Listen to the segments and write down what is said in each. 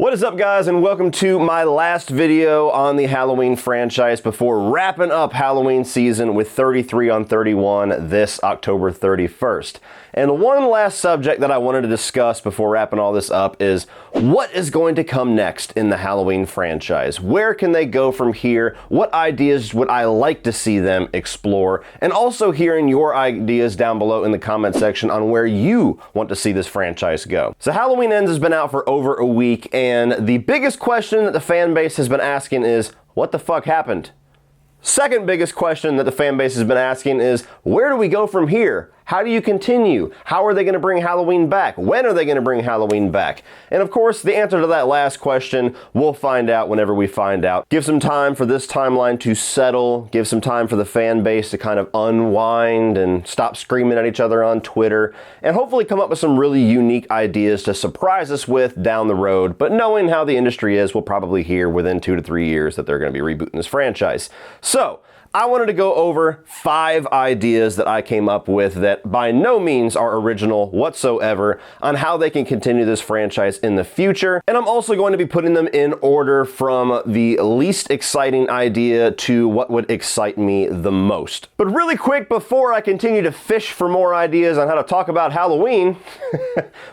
What is up, guys, and welcome to my last video on the Halloween franchise before wrapping up Halloween season with 33 on 31 this October 31st. And one last subject that I wanted to discuss before wrapping all this up is what is going to come next in the Halloween franchise? Where can they go from here? What ideas would I like to see them explore? And also hearing your ideas down below in the comment section on where you want to see this franchise go. So Halloween Ends has been out for over a week, and the biggest question that the fan base has been asking is, what the fuck happened? Second biggest question that the fan base has been asking is, where do we go from here? How do you continue? How are they going to bring Halloween back? When are they going to bring Halloween back? And of course, the answer to that last question, we'll find out whenever we find out. Give some time for this timeline to settle. Give some time for the fan base to kind of unwind and stop screaming at each other on Twitter. And hopefully come up with some really unique ideas to surprise us with down the road. But knowing how the industry is, we'll probably hear within 2 to 3 years that they're going to be rebooting this franchise. So, I wanted to go over 5 ideas that I came up with that by no means are original whatsoever on how they can continue this franchise in the future. And I'm also going to be putting them in order from the least exciting idea to what would excite me the most. But really quick, before I continue to fish for more ideas on how to talk about Halloween,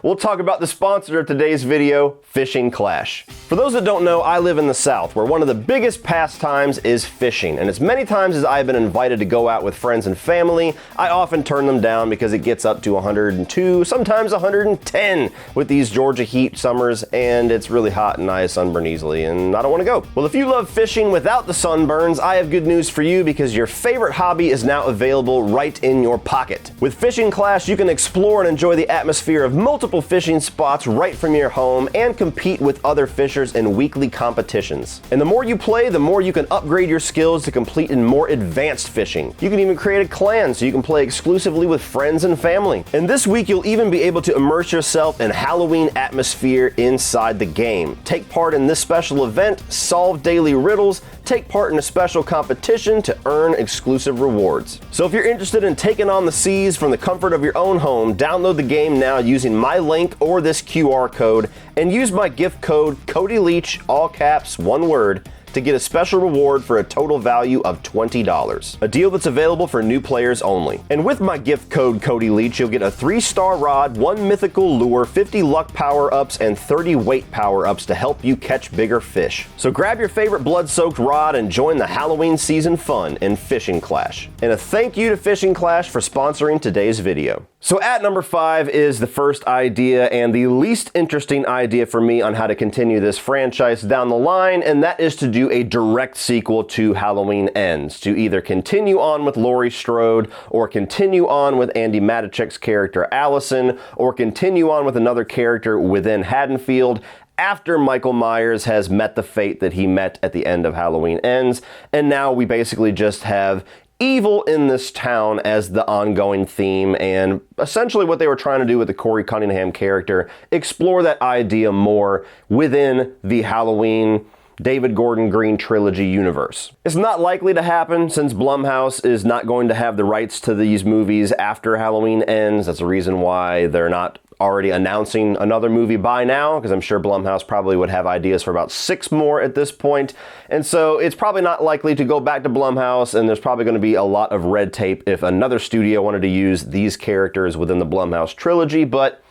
we'll talk about the sponsor of today's video, Fishing Clash. For those that don't know, I live in the South, where one of the biggest pastimes is fishing, and as many times as I've been invited to go out with friends and family, I often turn them down because it gets up to 102, sometimes 110 with these Georgia heat summers, and it's really hot and I sunburn easily, and I don't want to go. Well, if you love fishing without the sunburns, I have good news for you because your favorite hobby is now available right in your pocket. With Fishing Clash, you can explore and enjoy the atmosphere of multiple fishing spots right from your home and compete with other fishers in weekly competitions. And the more you play, the more you can upgrade your skills to complete in more advanced fishing. You can even create a clan so you can play exclusively with friends and family. And this week you'll even be able to immerse yourself in Halloween atmosphere inside the game. Take part in this special event, solve daily riddles, take part in a special competition to earn exclusive rewards. So if you're interested in taking on the seas from the comfort of your own home, download the game now using my link or this QR code and use my gift code CODYLEACH, all caps, one word, to get a special reward for a total value of $20. A deal that's available for new players only. And with my gift code Cody Leach, you'll get a 3-star rod, 1 mythical lure, 50 luck power-ups, and 30 weight power-ups to help you catch bigger fish. So grab your favorite blood-soaked rod and join the Halloween season fun in Fishing Clash. And a thank you to Fishing Clash for sponsoring today's video. So at number 5 is the first idea and the least interesting idea for me on how to continue this franchise down the line, and that is to do a direct sequel to Halloween Ends, to either continue on with Laurie Strode, or continue on with Andy Matichek's character Allison, or continue on with another character within Haddonfield after Michael Myers has met the fate that he met at the end of Halloween Ends, and now we basically just have evil in this town as the ongoing theme, and essentially what they were trying to do with the Corey Cunningham character, explore that idea more within the Halloween David Gordon Green trilogy universe. It's not likely to happen since Blumhouse is not going to have the rights to these movies after Halloween Ends. That's the reason why they're not already announcing another movie by now, because I'm sure Blumhouse probably would have ideas for about 6 more at this point. And so it's probably not likely to go back to Blumhouse, and there's probably going to be a lot of red tape if another studio wanted to use these characters within the Blumhouse trilogy, but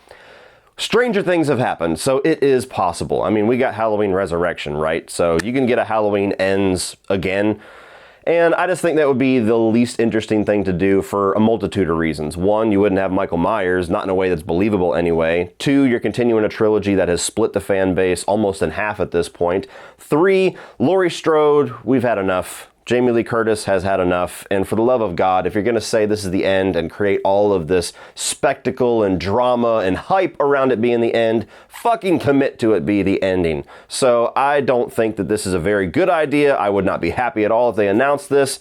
stranger things have happened, so it is possible. I mean, we got Halloween Resurrection, right? So you can get a Halloween Ends again. And I just think that would be the least interesting thing to do for a multitude of reasons. 1, you wouldn't have Michael Myers, not in a way that's believable anyway. 2, you're continuing a trilogy that has split the fan base almost in half at this point. 3, Laurie Strode, we've had enough. Jamie Lee Curtis has had enough, and for the love of God, if you're going to say this is the end and create all of this spectacle and drama and hype around it being the end, fucking commit to it be the ending. So I don't think that this is a very good idea. I would not be happy at all if they announced this,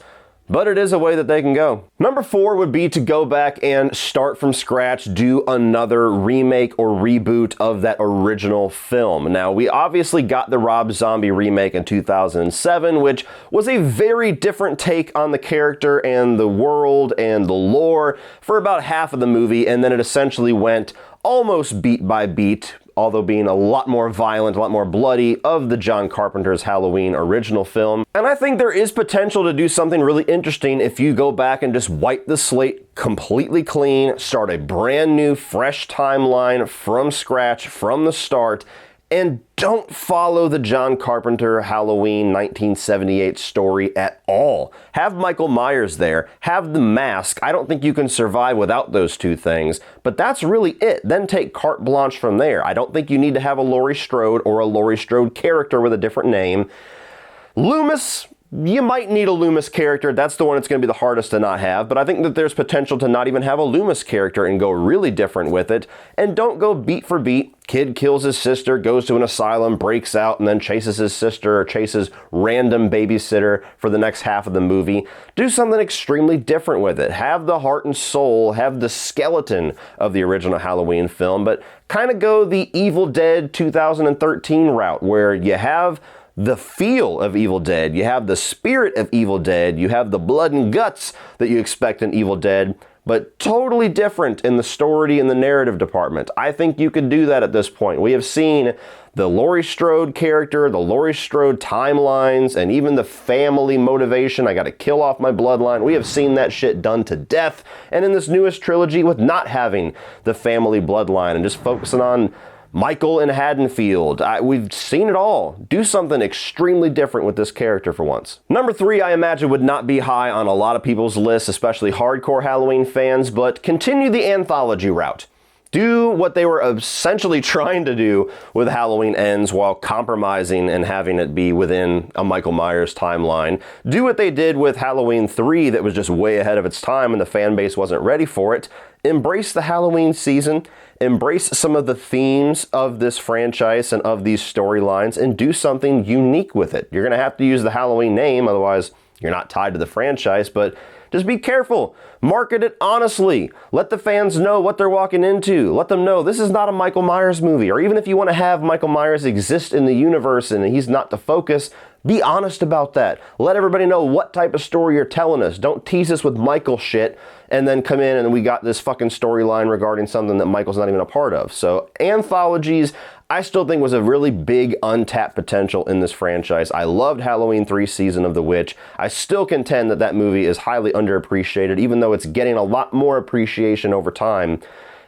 but it is a way that they can go. Number 4 would be to go back and start from scratch, do another remake or reboot of that original film. Now, we obviously got the Rob Zombie remake in 2007, which was a very different take on the character and the world and the lore for about half of the movie, and then it essentially went almost beat by beat, although being a lot more violent, a lot more bloody, of the John Carpenter's Halloween original film. And I think there is potential to do something really interesting if you go back and just wipe the slate completely clean, start a brand new, fresh timeline from scratch, from the start, and don't follow the John Carpenter Halloween 1978 story at all. Have Michael Myers there, have the mask. I don't think you can survive without those two things, but that's really it. Then take carte blanche from there. I don't think you need to have a Laurie Strode or a Laurie Strode character with a different name. Loomis, you might need a Loomis character. That's the one that's going to be the hardest to not have, but I think that there's potential to not even have a Loomis character and go really different with it. And don't go beat for beat. Kid kills his sister, goes to an asylum, breaks out, and then chases his sister or chases random babysitter for the next half of the movie. Do something extremely different with it. Have the heart and soul, have the skeleton of the original Halloween film, but kind of go the Evil Dead 2013 route where you have the feel of Evil Dead, you have the spirit of Evil Dead, you have the blood and guts that you expect in Evil Dead, but totally different in the story and the narrative department. I think you could do that at this point. We have seen the Laurie Strode character, the Laurie Strode timelines, and even the family motivation, I gotta kill off my bloodline. We have seen that shit done to death, and in this newest trilogy with not having the family bloodline and just focusing on Michael and Haddonfield. We've seen it all. Do something extremely different with this character for once. Number 3, I imagine, would not be high on a lot of people's lists, especially hardcore Halloween fans, but continue the anthology route. Do what they were essentially trying to do with Halloween Ends while compromising and having it be within a Michael Myers timeline. Do what they did with Halloween 3 that was just way ahead of its time and the fan base wasn't ready for it. Embrace the Halloween season. Embrace some of the themes of this franchise and of these storylines and do something unique with it. You're going to have to use the Halloween name, otherwise you're not tied to the franchise, but just be careful. Market it honestly. Let the fans know what they're walking into. Let them know this is not a Michael Myers movie. Or even if you want to have Michael Myers exist in the universe and he's not the focus, be honest about that. Let everybody know what type of story you're telling us. Don't tease us with Michael shit and then come in and we got this fucking storyline regarding something that Michael's not even a part of. So anthologies, I still think was a really big untapped potential in this franchise. I loved Halloween 3 Season of the Witch. I still contend that that movie is highly underappreciated, even though it's getting a lot more appreciation over time.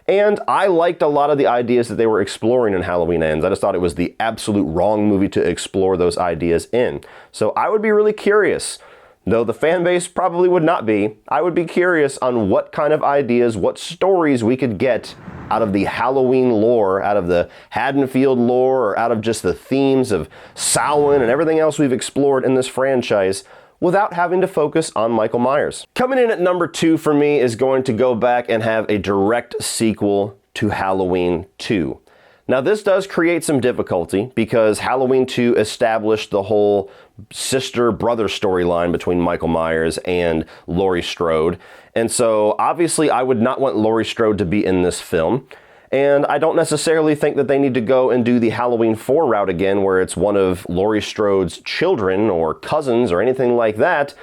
And I liked a lot of the ideas that they were exploring in Halloween Ends. I just thought it was the absolute wrong movie to explore those ideas in. So I would be really curious, though the fan base probably would not be, I would be curious on what kind of ideas, what stories we could get out of the Halloween lore, out of the Haddonfield lore, or out of just the themes of Samhain and everything else we've explored in this franchise without having to focus on Michael Myers. Coming in at number 2 for me is going to go back and have a direct sequel to Halloween 2. Now this does create some difficulty because Halloween 2 established the whole sister-brother storyline between Michael Myers and Laurie Strode. And so obviously I would not want Laurie Strode to be in this film. And I don't necessarily think that they need to go and do the Halloween 4 route again where it's one of Laurie Strode's children or cousins or anything like that.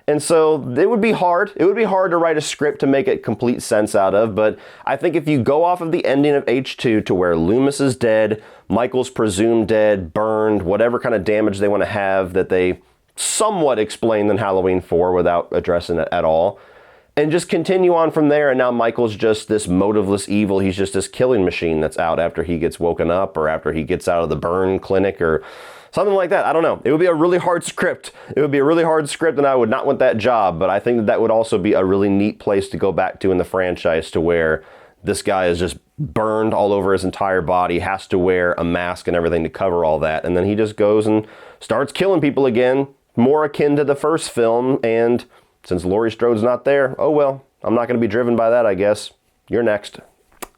And so it would be hard. It would be hard to write a script to make it complete sense out of, but I think if you go off of the ending of H2 to where Loomis is dead, Michael's presumed dead, burned, whatever kind of damage they want to have that they somewhat explained in Halloween 4 without addressing it at all, and just continue on from there, and now Michael's just this motiveless evil. He's just this killing machine that's out after he gets woken up or after he gets out of the burn clinic or something like that. I don't know. It would be a really hard script. It would be a really hard script, and I would not want that job, but I think that that would also be a really neat place to go back to in the franchise to where this guy is just burned all over his entire body, has to wear a mask and everything to cover all that, and then he just goes and starts killing people again, more akin to the first film, and since Laurie Strode's not there, oh well, I'm not going to be driven by that, I guess. You're next.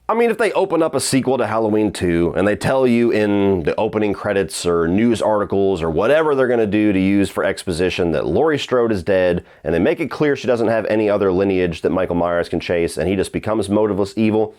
I mean, if they open up a sequel to Halloween 2 and they tell you in the opening credits or news articles or whatever they're going to do to use for exposition that Laurie Strode is dead, and they make it clear she doesn't have any other lineage that Michael Myers can chase and he just becomes motiveless evil,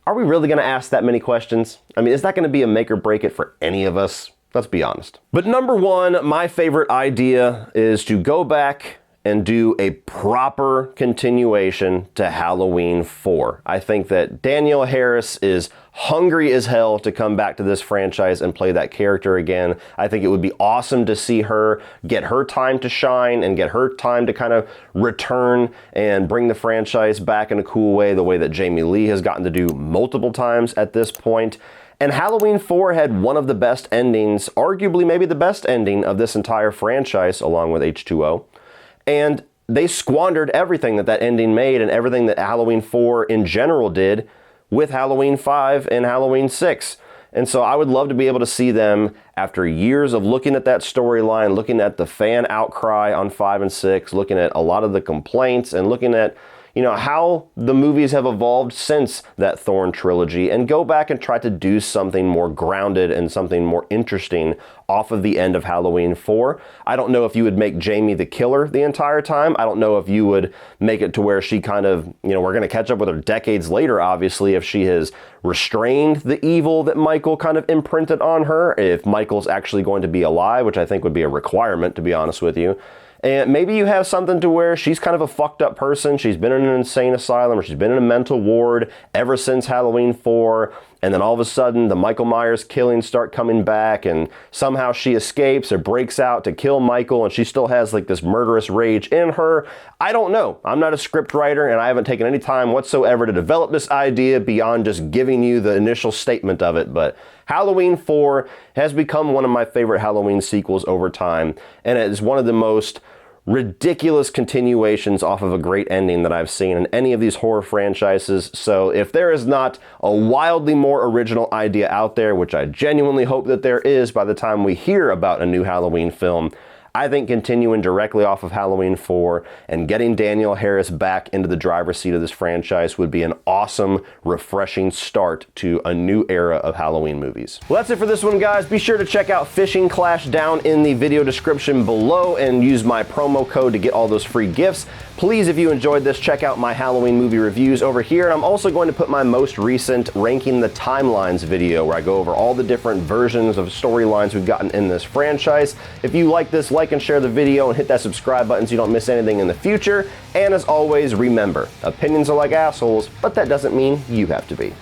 are we really going to ask that many questions? I mean, is that going to be a make or break it for any of us? Let's be honest. But number 1, my favorite idea is to go back and do a proper continuation to Halloween 4. I think that Danielle Harris is hungry as hell to come back to this franchise and play that character again. I think it would be awesome to see her get her time to shine and get her time to kind of return and bring the franchise back in a cool way, the way that Jamie Lee has gotten to do multiple times at this point. And Halloween 4 had one of the best endings, arguably maybe the best ending of this entire franchise, along with H2O. And they squandered everything that that ending made and everything that Halloween 4 in general did with Halloween 5 and Halloween 6. And so I would love to be able to see them, after years of looking at that storyline, looking at the fan outcry on 5 and 6, looking at a lot of the complaints and looking at, you know, how the movies have evolved since that Thorn trilogy, and go back and try to do something more grounded and something more interesting off of the end of Halloween 4. I don't know if you would make Jamie the killer the entire time. I don't know if you would make it to where she kind of, you know, we're going to catch up with her decades later, obviously, if she has restrained the evil that Michael kind of imprinted on her, if Michael's actually going to be alive, which I think would be a requirement, to be honest with you. And maybe you have something to where she's kind of a fucked up person. She's been in an insane asylum, or she's been in a mental ward ever since Halloween 4. And then all of a sudden the Michael Myers killings start coming back, and somehow she escapes or breaks out to kill Michael, and she still has like this murderous rage in her. I don't know. I'm not a script writer, and I haven't taken any time whatsoever to develop this idea beyond just giving you the initial statement of it. But Halloween 4 has become one of my favorite Halloween sequels over time, and it is one of the most ridiculous continuations off of a great ending that I've seen in any of these horror franchises. So if there is not a wildly more original idea out there, which I genuinely hope that there is by the time we hear about a new Halloween film, I think continuing directly off of Halloween 4 and getting Danielle Harris back into the driver's seat of this franchise would be an awesome, refreshing start to a new era of Halloween movies. Well, that's it for this one, guys. Be sure to check out Fishing Clash down in the video description below and use my promo code to get all those free gifts. Please, if you enjoyed this, check out my Halloween movie reviews over here. And I'm also going to put my most recent Ranking the Timelines video, where I go over all the different versions of storylines we've gotten in this franchise. If you like this, like and share the video and hit that subscribe button so you don't miss anything in the future. And as always, remember, opinions are like assholes, but that doesn't mean you have to be.